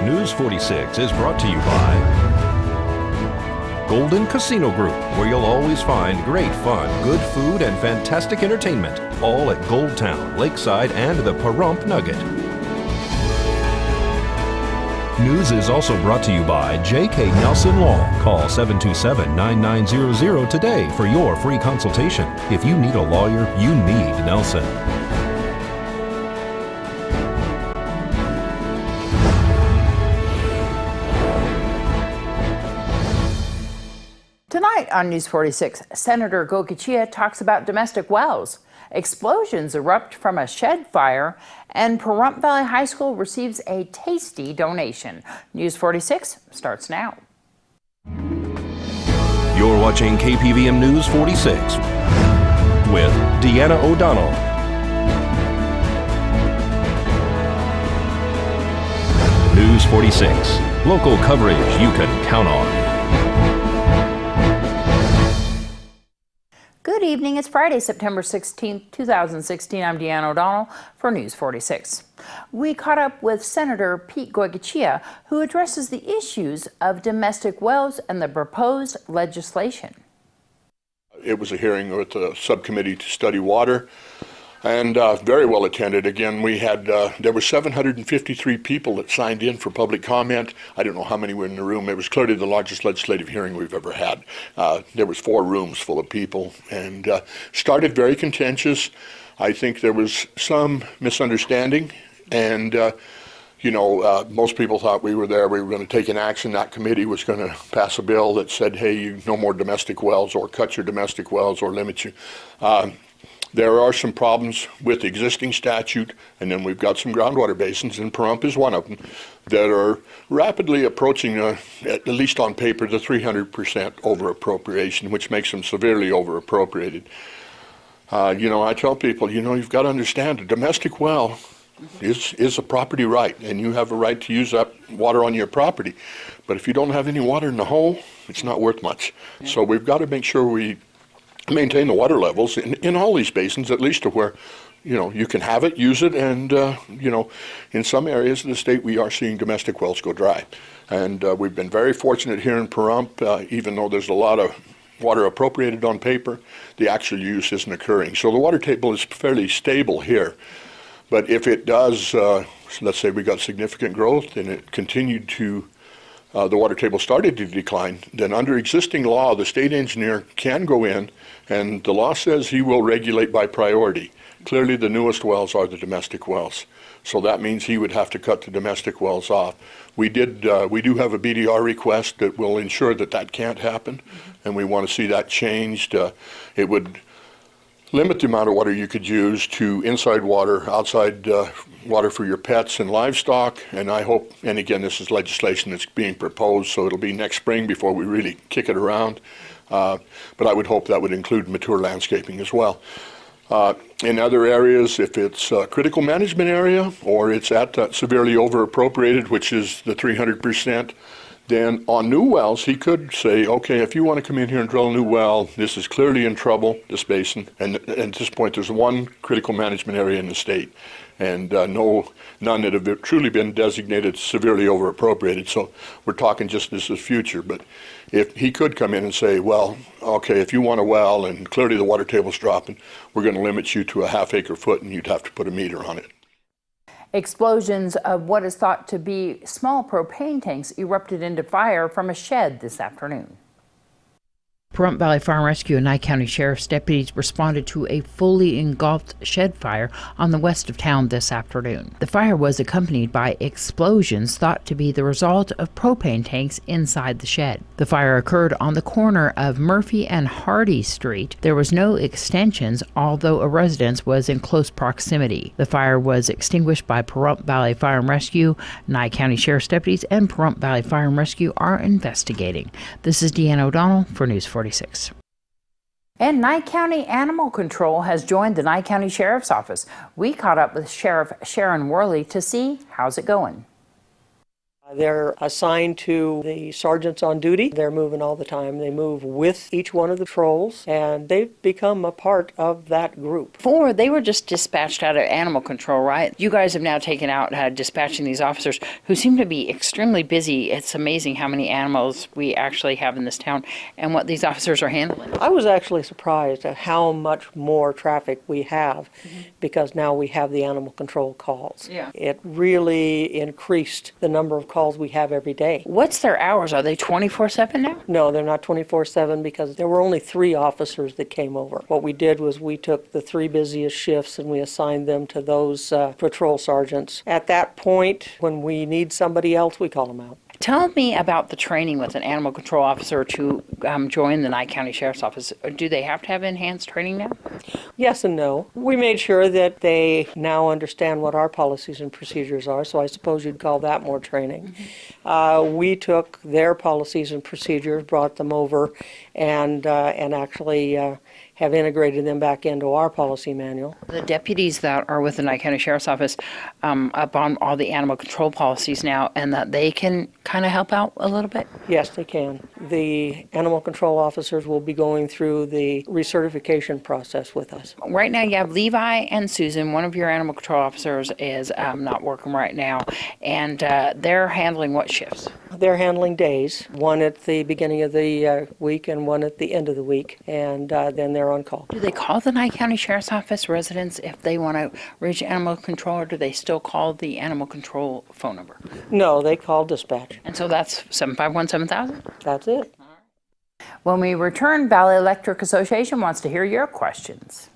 News 46 is brought to you by Golden Casino Group, where you'll always find great fun, good food, and fantastic entertainment, all at Gold Town, Lakeside, and the Pahrump Nugget. News is also brought to you by J.K. Nelson Law. Call 727-9900 today for your free consultation. If you need a lawyer, you need Nelson. Tonight on News 46, Senator Goicoechea talks about domestic wells. Explosions erupt from a shed fire, and Pahrump Valley High School receives a tasty donation. News 46 starts now. You're watching KPVM News 46 with Deanna O'Donnell. News 46, local coverage you can count on. Good evening. It's Friday, September 16th, 2016. I'm Deanna O'Donnell for News 46. We caught up with Senator Pete Goicoechea, who addresses the issues of domestic wells and the proposed legislation. It was a hearing with the subcommittee to study water, and very well attended. Again, we had there were 753 people that signed in for public comment. I don't know how many were in the room. It was clearly the largest legislative hearing we've ever had. There was 4 rooms full of people, and started very contentious. I think there was some misunderstanding, and most people thought we were going to take an action. That committee was going to pass a bill that said, hey, no more domestic wells, or cut your domestic wells, or limit you. There are some problems with the existing statute, and then we've got some groundwater basins, and Pahrump is one of them, that are rapidly approaching, at least on paper, the 300% over appropriation, which makes them severely over appropriated. I tell people, you've got to understand a domestic well is a property right, and you have a right to use that water on your property. But if you don't have any water in the hole, it's not worth much. So we've got to make sure we maintain the water levels in all these basins, at least to where you can have it, use it, and in some areas of the state we are seeing domestic wells go dry. And we've been very fortunate here in Pahrump, even though there's a lot of water appropriated on paper, the actual use isn't occurring. So the water table is fairly stable here. But if it does, let's say we got significant growth and it continued to the water table started to decline, then under existing law, the state engineer can go in, and the law says he will regulate by priority. Clearly, the newest wells are the domestic wells. So that means he would have to cut the domestic wells off. We do have a BDR request that will ensure that that can't happen, and we want to see that changed. It would limit the amount of water you could use to inside water, outside water for your pets and livestock, and I hope, and again, this is legislation that's being proposed, so it'll be next spring before we really kick it around, but I would hope that would include mature landscaping as well. In other areas, if it's a critical management area, or it's at severely over appropriated, which is the 300%, then on new wells, he could say, okay, if you want to come in here and drill a new well, this is clearly in trouble, this basin, and at this point there's one critical management area in the state, and none that have truly been designated severely over appropriated. So we're talking just this is future, but if he could come in and say, well, okay, if you want a well and clearly the water table's dropping, we're going to limit you to a half-acre foot and you'd have to put a meter on it. Explosions of what is thought to be small propane tanks erupted into fire from a shed this afternoon. Pahrump Valley Fire and Rescue and Nye County Sheriff's deputies responded to a fully engulfed shed fire on the west of town this afternoon. The fire was accompanied by explosions thought to be the result of propane tanks inside the shed. The fire occurred on the corner of Murphy and Hardy Street. There was no extensions, although a residence was in close proximity. The fire was extinguished by Pahrump Valley Fire and Rescue. Nye County Sheriff's deputies and Pahrump Valley Fire and Rescue are investigating. This is Deanna O'Donnell for News 46. And Nye County Animal Control has joined the Nye County Sheriff's Office. We caught up with Sheriff Sharon Worley to see how's it going. They're assigned to the sergeants on duty. They're moving all the time. They move with each one of the patrols, and they've become a part of that group. Before, they were just dispatched out of animal control, right? You guys have now taken out dispatching these officers who seem to be extremely busy. It's amazing how many animals we actually have in this town and what these officers are handling. I was actually surprised at how much more traffic we have because now we have the animal control calls. Yeah. It really increased the number of calls we have every day. What's their hours? Are they 24/7 now? No, they're not 24/7 because there were only 3 officers that came over. What we did was we took the 3 busiest shifts and we assigned them to those patrol sergeants. At that point, when we need somebody else, we call them out. Tell me about the training with an animal control officer to join the Nye County Sheriff's Office. Do they have to have enhanced training now? Yes and no. We made sure that they now understand what our policies and procedures are, so I suppose you'd call that more training. We took their policies and procedures, brought them over, and actually have integrated them back into our policy manual. The deputies that are with the Nye County Sheriff's Office up on all the animal control policies now, and that they can kind of help out a little bit? Yes, they can. The animal control officers will be going through the recertification process with us. Right now you have Levi and Susan. One of your animal control officers is not working right now, and they're handling what shifts? They're handling days, one at the beginning of the week and one at the end of the week, and then they're on call. Do they call the Nye County Sheriff's Office residents if they want to reach animal control, or do they still call the animal control phone number? No, they call dispatch. And so that's 751-7000? That's it. When we return, Valley Electric Association wants to hear your questions.